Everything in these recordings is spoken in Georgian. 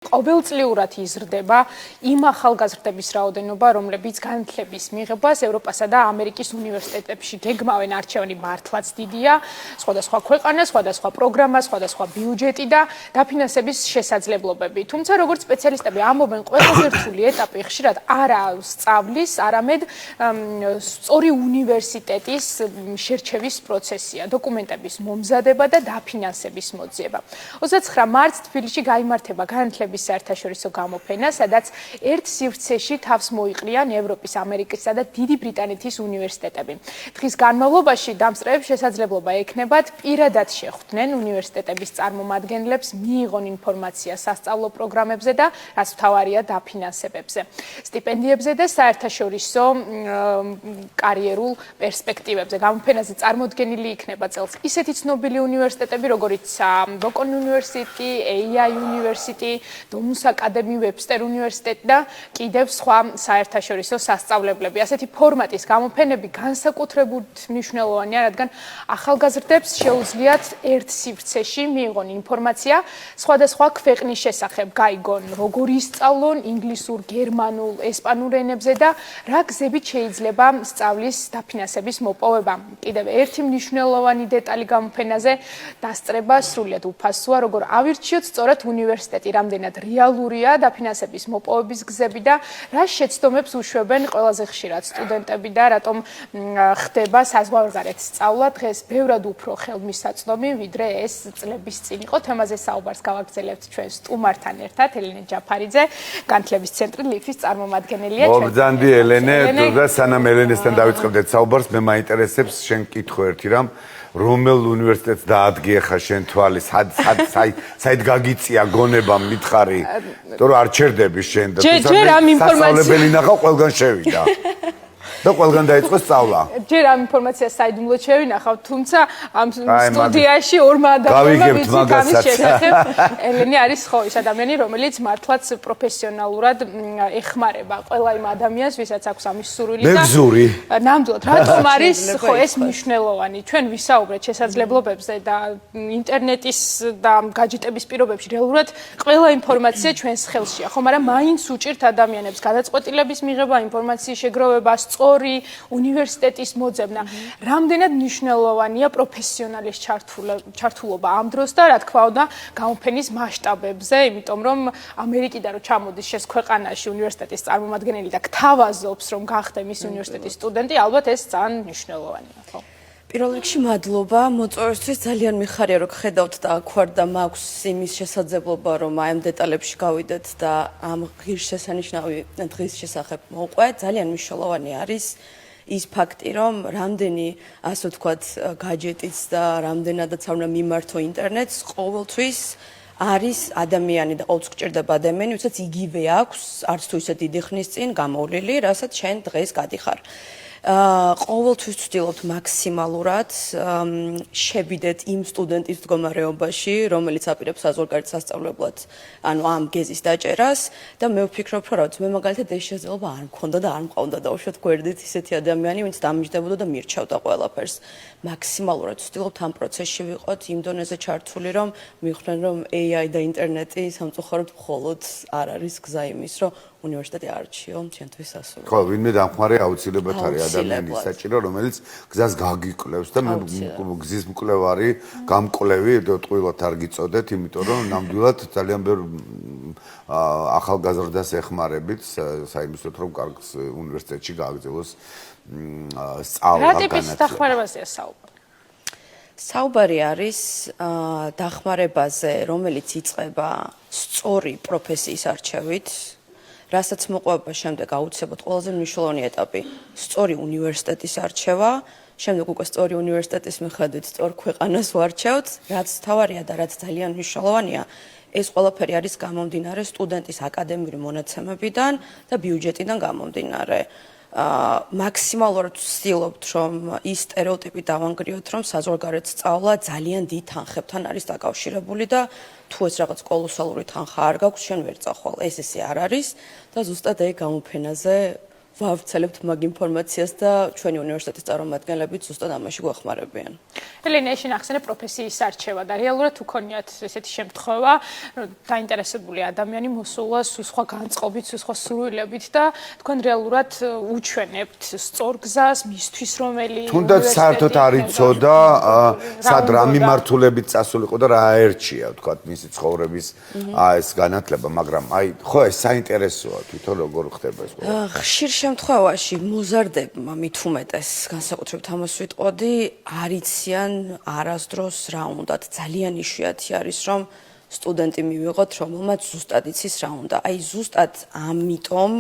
ყოველწლიურად იზრდება იმ ახალგაზრდების რაოდენობა, რომლებიც განათლების მიღებას ევროპასა და ამერიკის უნივერსიტეტებში გეგმავენ. არჩევანი მართლაც დიდია, სხვადასხვა ქვეყანა, სხვადასხვა პროგრამა, სხვადასხვა ბიუჯეტი და დაფინანსების შესაძლებლობები. თუმცა, როგორც სპეციალისტები ამბობენ, ყველაზე რთული ეტაპი ხშირად არა სწავლის, არამედ სწორი უნივერსიტეტის შერჩევის პროცესია, დოკუმენტების მომზადება და დაფინანსების მოძიება. 29 მარტს თბილისში გაიმართება განათლების საერთაშორისო გამოფენა, სადაც ერთ სივრცეში თავს მოიყრიან ევროპის, ამერიკისა და დიდი ბრიტანეთის უნივერსიტეტები. დღის განმავლობაში დამსწრეებს შესაძლებლობა ექნებათ პირადად შეხვდნენ უნივერსიტეტების წარმომადგენლებს, მიიღონ ინფორმაცია სასწავლო პროგრამებზე და რაც მთავარია დაფინანსებებზე, სტიპენდიებზე და საერთაშორისო კარიერულ პერსპექტივებზე. გამოფენაზე წარმოდგენილი იქნება წელს ისეთი ცნობილი უნივერსიტეტები, როგორიცაა Boston University, AI University, დომუს აკადემია, ვებსტერ უნივერსიტეტი და კიდევ სხვა საერთაშორისო სასწავლებლები. ასეთი ფორმატის გამოფენები განსაკუთრებით მნიშვნელოვანია, რადგან ახალგაზრდებს შეუძლიათ ერთ სივრცეში მიიღონ ინფორმაცია სხვადასხვა ქვეყნის შესახებ, გაიგონ როგორ ისწავლონ ინგლისურ, გერმანულ, ესპანურ ენებზე და რა გზებით შეიძლება სწავლის დაფინანსების მოპოვება. კიდევ ერთი მნიშვნელოვანი დეტალი გამოფენაზე დასწრება სრულიად უფასოა, როგორ ავირჩიოთ სწორად უნივერსიტეტი, რამდენად რეალურია დაფინანსების მოპოვების გზები და რა შეცდომებს უშვებენ ყველაზე ხშირად სტუდენტები და რატომ ხდება საზღვარგარეთ სწავლა დღეს ბევრად უფრო ხელმისაწვდომი, ვიდრე ეს წლების წინ იყო. თემაზე საუბარს გავაგრძელებთ ჩვენ სტუმართან ერთად, ელენე ჯაფარიძე, განათლების ცენტრი ლიფის წარმომადგენელია. მოგზანდი ელენე, და სანამ ელენესთან დავიწყებდეთ საუბარს, მე მაინტერესებს შენ კითხო ერთი რამ. რომელ უნივერსიტეტს დაადგიე ხა შენ თვალი, საით გაგიწია გონება მითხარი, იმიტომ რომ არ ჩერდები შენ და ჯერ ამ ინფორმაციას სასწავლებელი ნახავ ყველგან შევიდა. და ყველგან დაიწყო სწავლა. ჯერ ამ ინფორმაციას საიდუმლოდ შევინახავ, თუმცა ამ სტუდიაში ორმა ადამიანმა ვიცით ამის შესახებ. ელენე არის ხო ის ადამიანი, რომელიც მართლაც პროფესიონალურად ეხმარება ყველა იმ ადამიანს, ვისაც აქვს ამის სურვილი და მეგზური. ნამდვილად, რატომ არის ხო ეს მნიშვნელოვანი? ჩვენ ვისაუბრეთ შესაძლებლობებზე და ინტერნეტის და გაჯეტების პირობებში რეალურად ყველა ინფორმაცია ჩვენს ხელშია, ხო, მაგრამ მაინც უჭირთ ადამიანებს გადაწყვეტილების მიღება, ინფორმაციის შეგროვება, უნივერსიტეტის მოძებნა. რამდენად მნიშვნელოვანია პროფესიონალის ჩართულობა ამ დროს და რა თქმა უნდა გამოფენის მასშტაბებზე, იმიტომ რომ ამერიკიდან რო ჩამოდის შეს ქვეყანაში უნივერსიტეტის წარმომადგენელი და გთავაზობს რომ გახდე მის უნივერსიტეტის სტუდენტი, ალბათ ეს ძალიან მნიშვნელოვანია, ხო? პირველ რიგში მადლობა მოწვევისთვის, ძალიან მიხარია რომ ხედავთ და აქვარდა მაქვს იმის შესაძლებლობა რომ აი ამ დეტალებში გავიდეთ და ამ ღირსშესანიშნავი დღის შესახებ მოვყვე. ძალიან მნიშვნელოვანი არის ის ფაქტი რომ რამდენი ასე ვთქვათ გაჯეტიც და რამდენადაც არ უნდა მიმართო ინტერნეტს ყოველთვის არის ადამიანი და ყოველთვის გჭირდება ადამიანი, ვისაც იგივე აქვს არც თუ ისე დიდი ხნის წინ გამოვლილი, რასაც შენ დღეს გადიხარ. ყოველთვის ვცდილობთ მაქსიმალურად შევიდეთ იმ სტუდენტის მდგომარეობაში, რომელიც აპირებს საზღვარგარეთ სასწავლებლად, ანუ ამ გეზის დაჭერას და მე ვფიქრობ, რომ რაც მე მაგალითად ეს შესაძლებლობა არ მქონდა და არ მყავდა დაუშვათ გვერდით ისეთი ადამიანი, ვინც დამჯდებოდა და მირჩევდა ყველაფერს. მაქსიმალურად ვცდილობთ ამ პროცესში ვიყოთ იმ დონეზე ჩართული, რომ მივხვდნენ, რომ AI და ინტერნეტი სამწუხაროდ მხოლოდ არ არის გზა იმის, რომ უნივერსიტეტი არჩიო ჩვენთვის ასურვა. ხო, ვინმე დამხმარე აუცილებლად არის ადამიანის საჭირო, რომელიც გზას გაგიკლევს და მე გზის მკვლევარი, გამკვლევი ტყუილად არ გიწოდეთ, იმიტომ რომ ნამდვილად ძალიან ბევრ ახალგაზრდას ეხმარებით, საიმისლოდ რომ კარგ უნივერსიტეტში გააგრძელოს სწავლა. რა ტიპის დახმარებაზეა საუბარი? საუბარი არის დახმარებაზე, რომელიც იწყება სწორი პროფესიის არჩევით, რასაც მოპოვება შემდეგ აუცილებლად ყველაზე მნიშვნელოვანი ეტაპი სწორი უნივერსიტეტის არჩევა, შემდეგ უკვე სწორი უნივერსიტეტის მიხედვით სწორ ქვეყანას ვარჩევთ, რაც თავარია და რაც ძალიან მნიშვნელოვანია, ეს ყველაფერი არის გამომდინარე სტუდენტის აკადემიური მონაცემებიდან და ბიუჯეტიდან გამომდინარე. მაქსიმალურად ვცდილობთ, რომ ის სტერეოტიპი დავანგრიოთ, რომ საზღვარგარეთ სწავლა ძალიან დიდ თანხებთან არის დაკავშირებული და თუ ეს რაღაც კოლოსალური თანხა არ გაქვს, შენ ვერ წახვალ. ეს ესე არ არის და ზუსტად ეგ გამოფენაზე ვავრცელებთ მაგ ინფორმაციას და ჩვენი უნივერსიტეტის წარმომადგენლები ზუსტად ამაში გვეხმარებიან. ელენე, შენ ახსენე პროფესიის არჩევა და რეალურად უქონიათ ესეთი შემთხვევა, დაინტერესებული ადამიანი მოსულა სხვა განწყობით, სხვა სურვილებით და თქვენ რეალურად უჩვენებთ სწორ გზას მისთვის, რომელი თუნდაც საერთოდ არ იცოდა სად რა მიმართულებით წასულიყო და რა აერჩია, თქვა მისი ცხოვრების ეს განათლება, მაგრამ ხო ეს საინტერესოა თვითონ როგორ ხდება ეს ყველა. ხშირ შემთხვევაში მოზარდებმა მით უმეტეს განსაკუთრებით ამას ვიტყოდი, არ იციან არასდროს რა უნდათ. ძალიან იშვიათი არის რომ სტუდენტი მივიღოთ, რომელმაც ზუსტად იცის რა უნდა. აი ზუსტად ამიტომ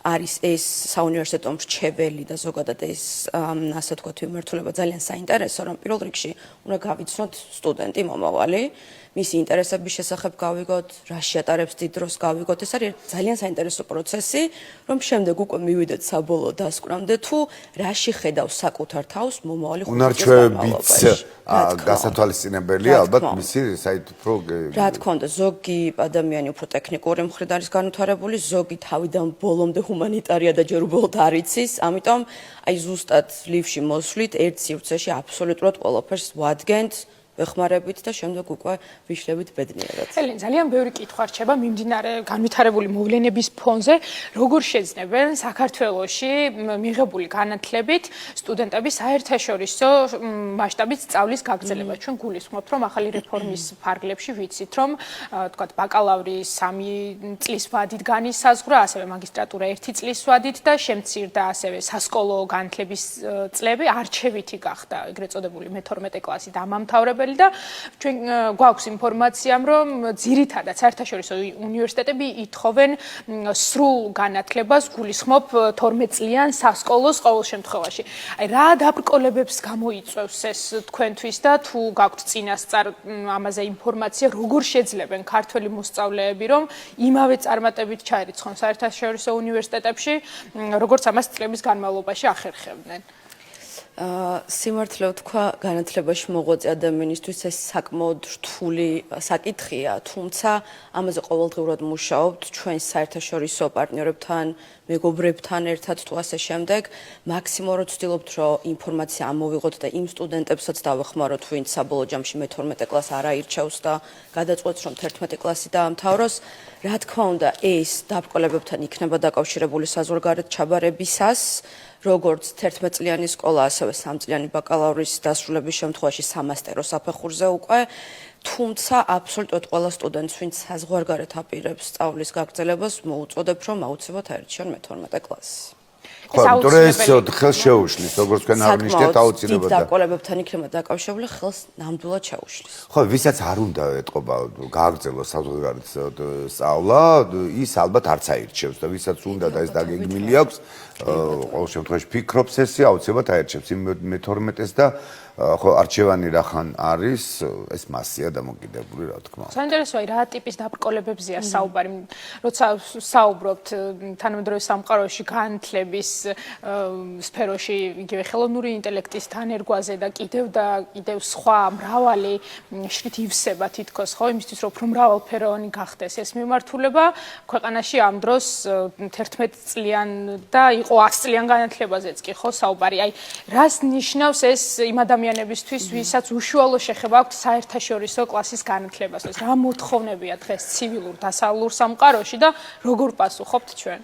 არის ეს საუნივერსიტეტო მრჩეველი და ზოგადად ეს ასე ვთქვათ მიმართულება ძალიან საინტერესო, რომ პირველ რიგში უნდა გავიცნოთ სტუდენტი მომავალი, მისი ინტერესების შესახებ გავიგოთ, რა შეატარებს დიდ დროს გავიგოთ. ეს არის ძალიან საინტერესო პროცესი, რომ შემდეგ უკვე მივიდეთ საბოლოო დასკვნამდე თუ რაში ხედავს საკუთარ თავს მომავალი უნარჩვევებიც გასათვალისწინებელია ალბათ მისი საითფრო რა თქმა უნდა, ზოგი ადამიანი უფრო ტექნიკური მხრიდან არის განვითარებული, ზოგი თავიდან ბოლომდე ჰუმანიტარია და ჯერ უბრალოდ არ იცის, ამიტომ აი ზუსტად ლივში მოსვლით ერთ სივრცეში აბსოლუტურად ყველაფერს ვადგენთ ვეხმარებით და შემდეგ უკვე ვიშლებით ბედნიერად. ელენ, ძალიან ბევრი კითხვა რჩება მიმდინარე განვითარებული მოვლენების ფონზე, როგორ შეძნებენ საქართველოში მიღებული განათლებით სტუდენტების საერთაშორისო მასშტაბით სწავლის გაგრძელება. ჩვენ გულისხმობთ, რომ ახალი რეფორმის ფარგლებში ვიცით, რომ თქვათ ბაკალავრი 3 წლის ვადით განისაზღვრა, ასევე მაგისტრატურა 1 წლის ვადით და შემცირდა ასევე სასკოლო განათლების წლები არჩევითი გახდა, ეგრეთ წოდებული მე-12 კლასი დამამთავრებელი და ჩვენ გვაქვს ინფორმაცია, რომ ძირითადად საერთაშორისო უნივერსიტეტები ითხოვენ სრულ განათლებას, გულისხმობ 12 წლიან სასკოლოს ყოველ შემთხვევაში. აი რა დაბრკოლებებს გამოიწვევს ეს თქვენთვის და თუ გაქვთ წინასწარ ამაზე ინფორმაცია, როგორ შეძლებენ ქართველი მოსწავლეები, რომ იმავე წარმატებით ჩაერიცხონ საერთაშორისო უნივერსიტეტებში, როგორც ამას წლების განმავლობაში ახერხებდნენ? სიმართლე ვთქვა, განათლებაში მოღვაწე ადამიანისთვის ეს საკმაოდ რთული საკითხია, თუმცა ამაზე ყოველდღიურად მუშაობთ ჩვენ საერთაშორისო პარტნიორებთან, მეგობრებთან ერთად თუ ასე შემდეგ. მაქსიმალურად ვცდილობთ, რომ ინფორმაცია ამოვიღოთ და იმ სტუდენტებსაც დავეხმაროთ, ვინც საბოლოო ჯამში მე-12 კლასს არ აირჩევს და გადაწყვეტს, რომ 11 კლასი დაამთავროს. რა თქმა უნდა, ეს დაბრკოლებებთან იქნება დაკავშირებული საზღვარგარეთ ჩაბარებისას. როგორც 11 წლიანი სკოლა, ასევე 3 წლიანი ბაკალავრის დასრულების შემთხვევაში სამასტერო საფეხურზე უკვე, თუმცა აბსოლუტურად ყველა სტუდენტს, ვინც საზღვარგარეთ აპირებს სწავლის გაგრძელებას, მოუწოდებ, რომ აუცილებლად აირჩიონ მე-12 კლასს. ხო, ეს ხელს შეუშლის, როგორც თქვენ აღნიშნეთ, აუცილებლად. დიდ დაკვლებებთან იქნება დაკავშირებული, ხელს ნამდვილად შეუშლის. ხო, ვისაც არ უნდა ეთყობა გააგრძელოს საზღვარგარეთ სწავლა, ის ალბათ არც აირჩევს და ვისაც უნდა და ეს დაგეგმილი აქვს, ყოველ შემთხვევაში ფიქრობს ესე, აუცილებლად აირჩევს იმ მე-12-ს და ხო, არჩევანი რახან არის, ეს მასია დამოკიდებული, რა თქმა უნდა. საინტერესოა, რა ტიპის დაბრკოლებებზია საუბარი, როცა საუბრობთ თანამედროვე სამყაროში განათლების სფეროში, იგივე ხელოვნური ინტელექტის დანერგვაზე და კიდევ სხვა მრავალი შრით ივსება თითქოს, ხო, იმისთვის რომ უფრო მრავალფეროვანი გახდეს ეს მიმართულება, ქვეყანაში ამ დროს 11 წლიან და იყო 100 წლიან განათლებაზეც კი ხო საუბარი. აი, რას ნიშნავს ეს იმ ადამიანებისთვის, ვისაც უშუალო შეხება აქვთ საერთაშორისო კლასის განათლებასთან? რა მოთხოვნებია დღეს ცივილურ დასავლურ სამყაროში და როგორ პასუხობთ ჩვენ?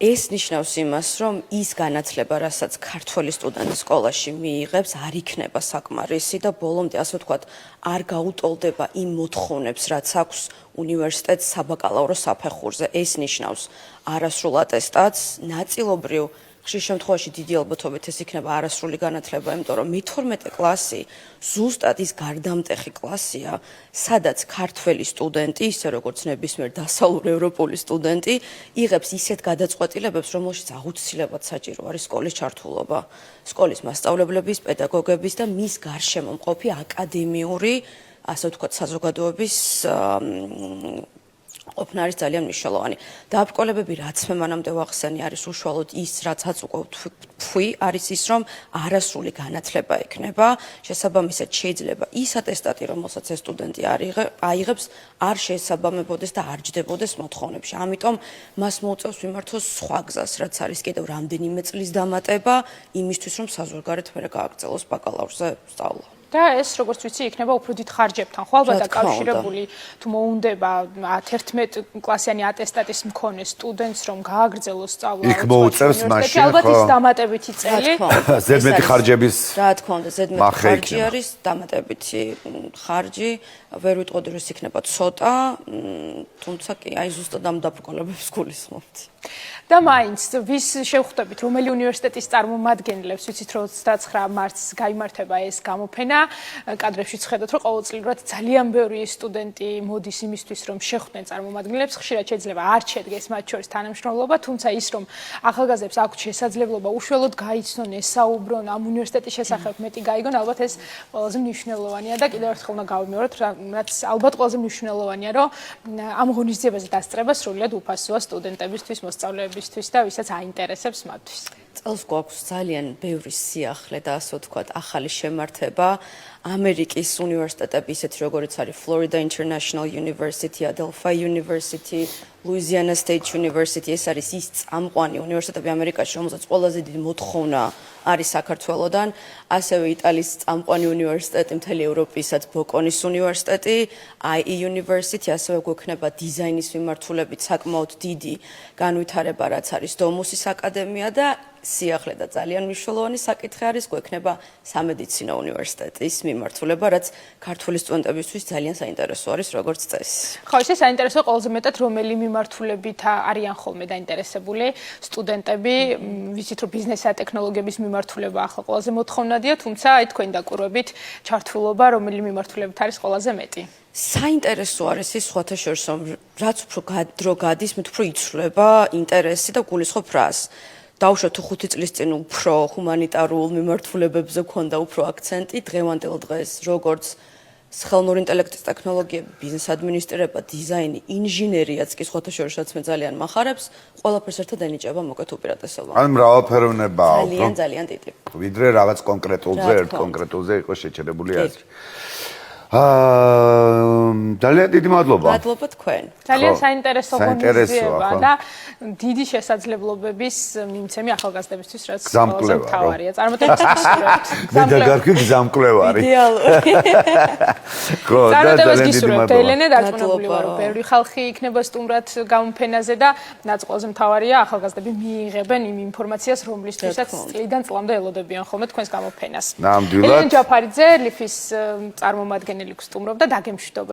ეს ნიშნავს იმას, რომ ის განათლება, რასაც ქართველი სტუდენტი სკოლაში მიიღებს, არ იქნება საკმარისი და ბოლომდე, ასე ვთქვათ, არ გაუტოლდება იმ მოთხოვნებს, რაც აქვს უნივერსიტეტს საბაკალავრო საფეხურზე. ეს ნიშნავს არასრულ ატესტატს, ნაწილობრივ ხშირ შემთხვევაში დიდი ალბათობით ეს იქნება არასრული განათლება, იმიტომ რომ მე-12 კლასი ზუსტად ის გარდამტეხი კლასია, სადაც ქართველი სტუდენტი, ისე როგორც ნებისმიერ დასავლურ ევროპული სტუდენტი, იღებს ისეთ გადაწყვეტილებებს, რომელშიც აუცილებლად საჭირო არის სკოლის ჩართულობა, სკოლის მასწავლებლების, პედაგოგების და მის გარშემო მყოფი აკადემიური, ასე ვთქვათ, საზოგადოების ყოფნა არის ძალიან მნიშვნელოვანი. დაბრკოლებები, რაც მე მანამდე ვახსენე, არის უშუალოდ ის, რაც უკვე ვთქვი, არის ის, რომ არასრული განათლება ექნება, შესაბამისად შეიძლება ის ატესტატი, რომელსაც ეს სტუდენტი აიღებს, არ შეესაბამებოდეს და არ ჯდებოდეს მოთხოვნებში. ამიტომ მას მოუწევს მიმართოს სხვა გზას, რაც არის კიდევ რამდენიმე წლის დამატება, იმისთვის, რომ საზღვარგარეთ მერე გააგრძელოს ბაკალავრზე სწავლა. და ეს როგორც ვიცი იქნება უფრო დიდ ხარჯებთან ხო ალბათ დაკავშირებული თუ მოუნდება 11 კლასიანი ატესტატის მქონე სტუდენტს რომ გააგრძელოს სწავლა იქ მოუწევს მაშინ ხო ალბათ ის დამატებითი წელი ზედმეტი ხარჯების რა თქმა უნდა ზედმეტი ხარჯი არის დამატებითი ხარჯი ვერ ვიტყოდი რომ ის იქნება ცოტა თუმცა კი აი ზუსტად ამ დაბრკოლებებს გულისხმობთ და მაინც ვის შევხვდებით რომელი უნივერსიტეტის წარმომადგენლებს ვიცით რომ 29 მარტს გაიმართება ეს გამოფენა კადრებში ხედავთ რომ ყოველწლიურად ძალიან ბევრი სტუდენტი მოდის იმისთვის რომ შეხვდნენ წარმომადგენლებს ხშირად შეიძლება არ შედგეს მათ შორის თანამშრომლობა თუმცა ის რომ ახალგაზრდებს აქვთ შესაძლებლობა უშუალოდ გაიცნონ ესაუბრონ ამ უნივერსიტეტის შესახებ მეტი გაიგონ ალბათ ეს ყველაზე მნიშვნელოვანია და კიდევ ერთხელ უნდა გავიმეოროთ რაც ალბათ ყველაზე მნიშვნელოვანია რომ ამ ღონისძიებაზე დასწრება სრულიად უფასოა სტუდენტებისთვის მოსწავლეებისთვის და ვისაც აინტერესებს მათთვის წელს გვაქვს ძალიან ბევრი სიახლე და ასე ვთქვათ ახალი შემართება ამერიკის უნივერსიტეტები ისეთ როგორც არის Florida International University, Adelphi University, Louisiana State University ეს არის ის წამყვანი უნივერსიტეტები ამერიკაში რომელსაც ყველაზე დიდი მოთხოვნა არის საქართველოდან ასევე იტალიის წამყვანი უნივერსიტეტი მთელი ევროპისაც ბოკონის უნივერსიტეტი IE University ასევე გვექნება დიზაინის მიმართულებით საკმაოდ დიდი განვითარება რაც არის დომუსის აკადემია და სიახლე და ძალიან მნიშვნელოვანი საკითხი არის გვექნება სამედიცინო უნივერსიტეტის მიმართულება რაც ქართული სტუდენტებისთვის ძალიან საინტერესო არის როგორც წესი. ხო, ეს საინტერესო ყველაზე მეტად რომელი მიმართულებით არიან ხოლმე დაინტერესებული სტუდენტები, ვიცით რომ ბიზნესი და ტექნოლოგიების მიმართულება ახლა ყველაზე მოთხოვნადია, თუმცა აი თქვენი დაკვირვებით ჩართულობა რომელი მიმართულებით არის ყველაზე მეტი. საინტერესო არის ის სხვათა შორის რომ რაც უფრო დრო გადის, მით უფრო იცვლება ინტერესი და გულისხმობ რას. დავუშვათ თუ 5 წლის წინ უფრო ჰუმანიტარულ მიმართულებებზე ქონდა უფრო აქცენტი დღევანდელ დღეს როგორც ხელოვნური ინტელექტის ტექნოლოგიები, ბიზნეს ადმინისტრირება, დიზაინი, ინჟინერიაც კი სხვათა შორის რაც მე ძალიან მახარებს, ყველაფერს ერთად ენიჭება მოკეთ უპირატესობა. ან მრავალფეროვნებაა. ძალიან დიდი. ვიდრე რაღაც კონკრეტულზე, ერთ კონკრეტულზე იყოს შეჩერებული აზრი. ძალიან დიდი მადლობა. მადლობა თქვენ. ძალიან საინტერესო ღონისძიება და დიდი შესაძლებლობების მიმცემი ახალგაზრდებისთვის, რაც ყველაზე მთავარია. წარმატებით გისურვებთ. მე დაგარქვი გზამკვლევარი. იდეალური. ხო, და ძალიან დიდი მადლობა. ელენე დარწმუნებული ვარ, რომ ბევრი ხალხი იქნება სტუმრად გამოფენაზე და რაც ყველაზე მთავარია, ახალგაზრდები მიიღებენ იმ ინფორმაციას, რომლისთვისაც წლიდან წლამდე ელოდებიან ხოლმე თქვენს გამოფენას. ნამდვილად. ელენე ჯაფარიძე, ლიფის წარმომადგენელი გსტუმრობდა და დაგემშვიდობა.